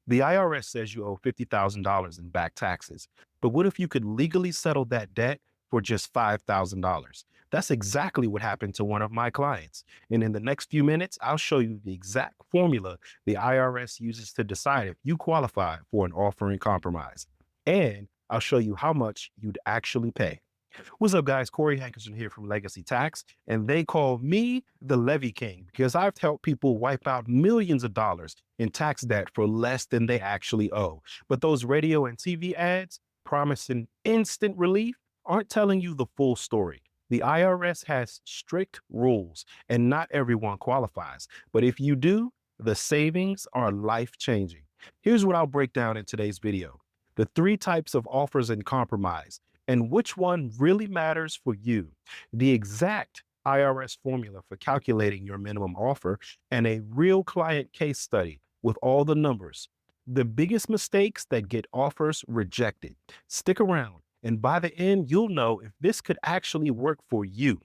The IRS says you owe $50,000 in back taxes. But what if you could legally settle that debt for just $5,000? That's exactly what happened to one of my clients. And in the next few minutes, I'll show you the exact formula the IRS uses to decide if you qualify for an offer in compromise. And I'll show you how much you'd actually pay. What's up, guys? Corey Hankerson here from Legacy Tax, and they call me the Levy King because I've helped people wipe out millions of dollars in tax debt for less than they actually owe. But those radio and TV ads promising instant relief aren't telling you the full story. The IRS has strict rules, and not everyone qualifies. But if you do, the savings are life changing. Here's what I'll break down in today's video: the three types of offers in compromise, and which one really matters for you, the exact IRS formula for calculating your minimum offer, and a real client case study with all the numbers. The biggest mistakes that get offers rejected. Stick around, and by the end, you'll know if this could actually work for you.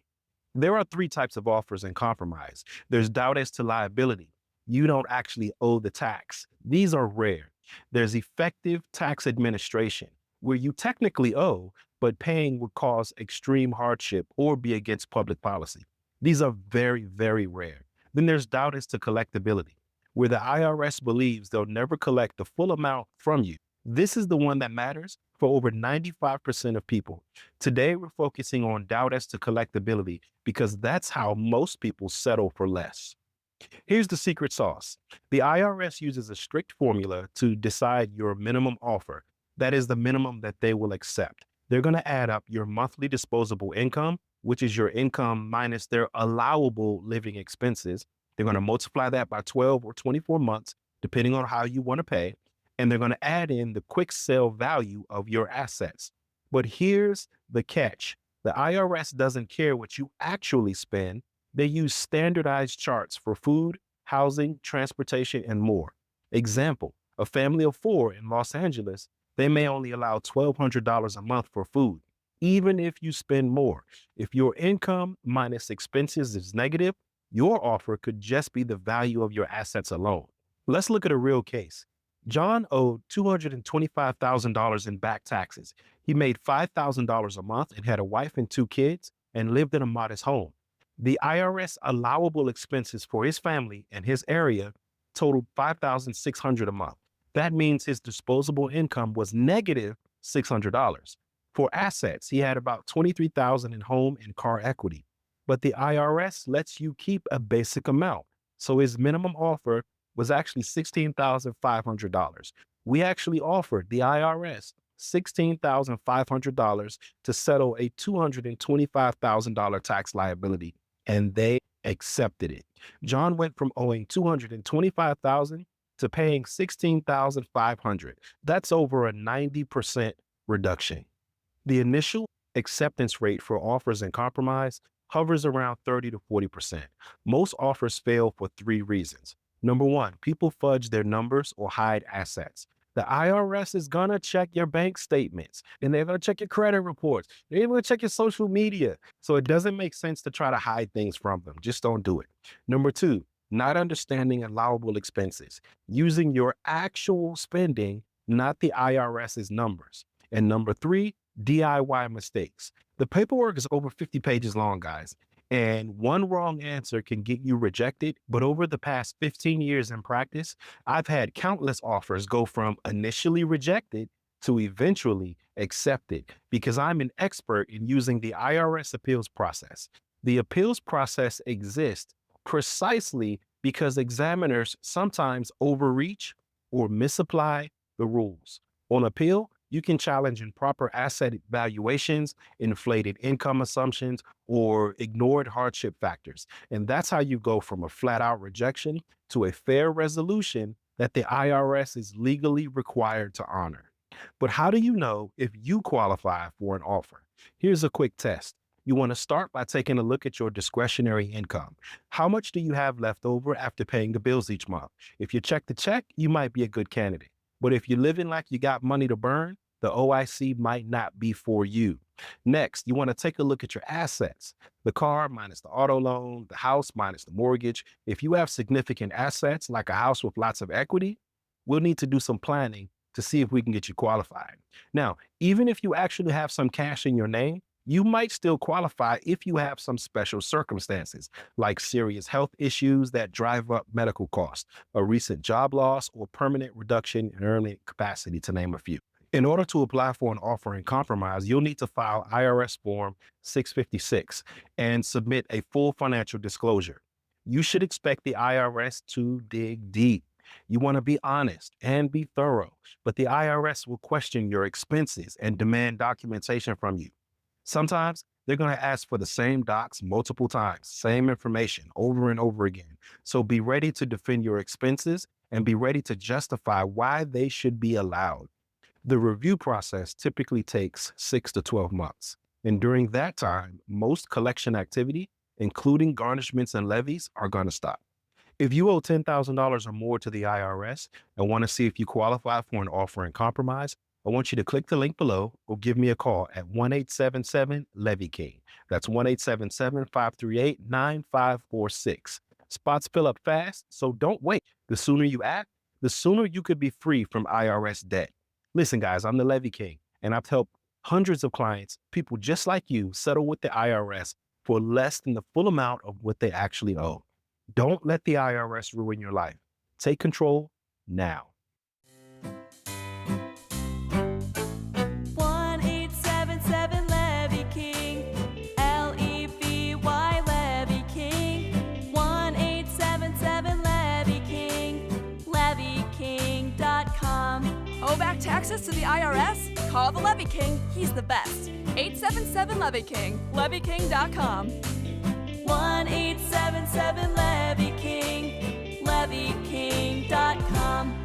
There are three types of offers in compromise. There's doubt as to liability. You don't actually owe the tax. These are rare. There's effective tax administration, where you technically owe, but paying would cause extreme hardship or be against public policy. These are very, very rare. Then there's doubt as to collectability, where the IRS believes they'll never collect the full amount from you. This is the one that matters for over 95% of people. Today, we're focusing on doubt as to collectability because that's how most people settle for less. Here's the secret sauce. The IRS uses a strict formula to decide your minimum offer. That is the minimum that they will accept. They're going to add up your monthly disposable income, which is your income minus their allowable living expenses. They're going to multiply that by 12 or 24 months, depending on how you want to pay. And they're going to add in the quick sale value of your assets. But here's the catch. The IRS doesn't care what you actually spend. They use standardized charts for food, housing, transportation, and more. Example, a family of four in Los Angeles, they may only allow $1,200 a month for food, even if you spend more. If your income minus expenses is negative, your offer could just be the value of your assets alone. Let's look at a real case. John owed $225,000 in back taxes. He made $5,000 a month and had a wife and two kids and lived in a modest home. The IRS allowable expenses for his family and his area totaled $5,600 a month. That means his disposable income was negative $600. For assets, he had about $23,000 in home and car equity. But the IRS lets you keep a basic amount. So his minimum offer was actually $16,500. We actually offered the IRS $16,500 to settle a $225,000 tax liability, and they accepted it. John went from owing $225,000 to paying $16,500. That's over a 90% reduction. The initial acceptance rate for offers in compromise hovers around 30 to 40%. Most offers fail for three reasons. Number one, people fudge their numbers or hide assets. The IRS is gonna check your bank statements, and they're gonna check your credit reports. They're even gonna check your social media. So it doesn't make sense to try to hide things from them. Just don't do it. Number two, not understanding allowable expenses, using your actual spending, not the IRS's numbers. And number three, DIY mistakes. The paperwork is over 50 pages long, guys, and one wrong answer can get you rejected. But over the past 15 years in practice, I've had countless offers go from initially rejected to eventually accepted because I'm an expert in using the IRS appeals process. The appeals process exists precisely because examiners sometimes overreach or misapply the rules. On appeal, you can challenge improper asset valuations, inflated income assumptions, or ignored hardship factors. And that's how you go from a flat out rejection to a fair resolution that the IRS is legally required to honor. But how do you know if you qualify for an offer? Here's a quick test. You want to start by taking a look at your discretionary income. How much do you have left over after paying the bills each month? If you check the check, you might be a good candidate. But if you're living like you got money to burn, the OIC might not be for you. Next, you want to take a look at your assets. The car minus the auto loan, the house minus the mortgage. If you have significant assets like a house with lots of equity, we'll need to do some planning to see if we can get you qualified. Now, even if you actually have some cash in your name, you might still qualify if you have some special circumstances, like serious health issues that drive up medical costs, a recent job loss, or permanent reduction in earning capacity, to name a few. In order to apply for an offer in compromise, you'll need to file IRS Form 656 and submit a full financial disclosure. You should expect the IRS to dig deep. You want to be honest and be thorough, but the IRS will question your expenses and demand documentation from you. Sometimes they're going to ask for the same docs multiple times, same information over and over again. So be ready to defend your expenses and be ready to justify why they should be allowed. The review process typically takes 6 to 12 months. And during that time, most collection activity, including garnishments and levies, are going to stop. If you owe $10,000 or more to the IRS and want to see if you qualify for an offer in compromise, I want you to click the link below or give me a call at 1-877-LEVY-KING. That's 1-877-538-9546. Spots fill up fast, so don't wait. The sooner you act, the sooner you could be free from IRS debt. Listen, guys, I'm the Levy King, and I've helped hundreds of clients, people just like you, settle with the IRS for less than the full amount of what they actually owe. Don't let the IRS ruin your life. Take control now. 1-877-LEVY-KING, Levy, Levy King. 1-877-LEVY-KING, LevyKing.com. Owe back taxes to the IRS? Call the Levy King. He's the best. 877-LEVY-KING, LevyKing.com. 1-877-LEVY-KING, LevyKing.com.